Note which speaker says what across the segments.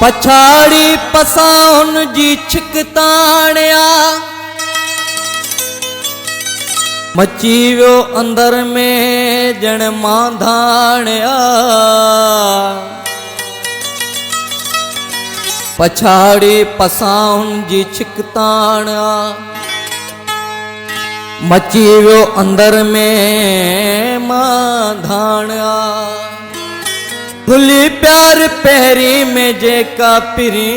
Speaker 1: पछाड़ी पसाउन जी छिकताणिया मची वियो अंदर में जण मांधाणिया पछाड़ी पसाउन जी छिकताणिया मची वियो अंदर में मांधाणिया भुली प्यार पहरी में जेका पिरी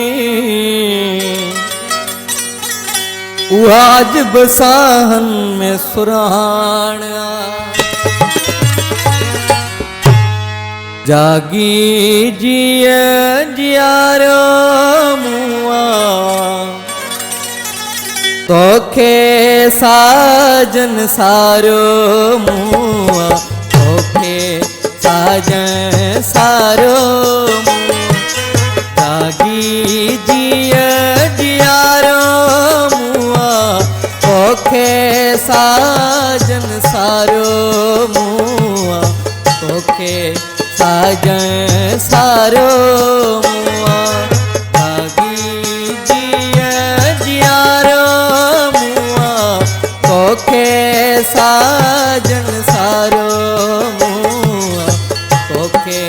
Speaker 1: आज बसाहन में सुराणिया जागी जिय जियारो मुआ तोखे साजन सारो मुआ तोखे साजन सारो जागी जिय जियारो मुआ तोखे साजन सारो मुआ तोखे साजन सारो मुआ जागी जिय जियारो मुआ तोखे साजन सारो मुआ तोखे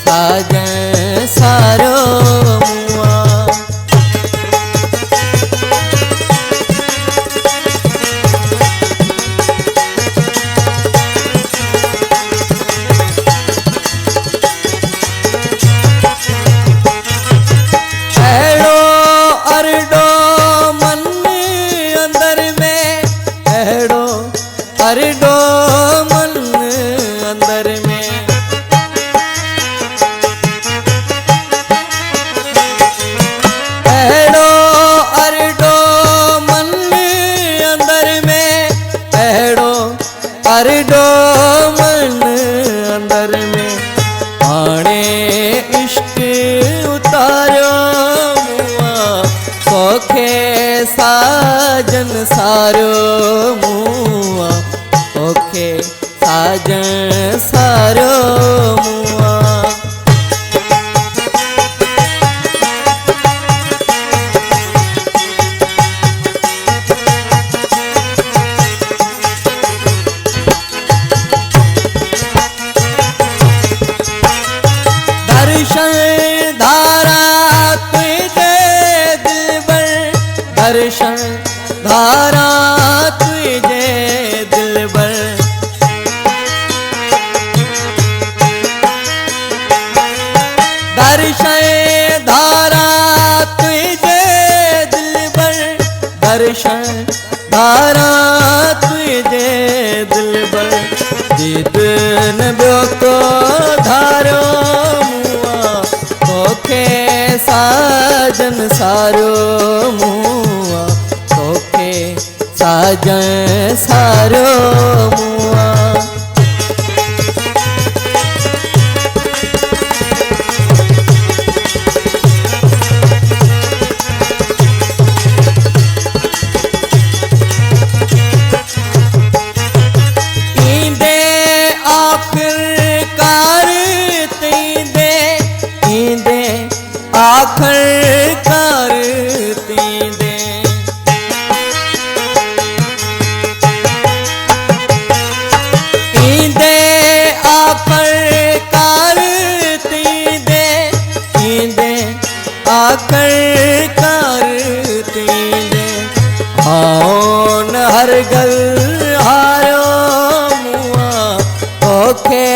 Speaker 1: साजन सारो मुआ अरडो मन अंदर में अरडो मन अंदर में अरडो मन अंदर में आने इश्क उतारो मुआ सौखे साजन सारो मुआ ओखे साजन सारो मुआ दर्शन धारा तुझे दिलबर दर्शन धारा तुझे दिलबर दर्शन धारा तुझे दिलबर दर्शन धारा तुझे दिलबर जिद नबियो को धारो मुआ तोखे साजन सारो मुआ तोखे साजन सारो मुआ आखिरकार तींदे इंदे आखिरकार तींदे इंदे आखिरकार तींदे आओन हर गल हारो मुआ तोखे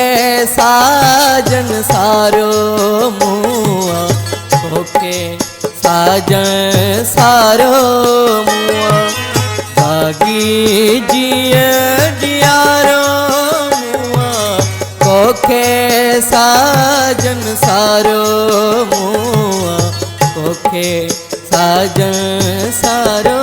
Speaker 1: साजन सारो मुआ तोखे साजन सारो मुआ जागी जिय जियारो मुआ तोखे साजन सारो मुआ तोखे साजन सारो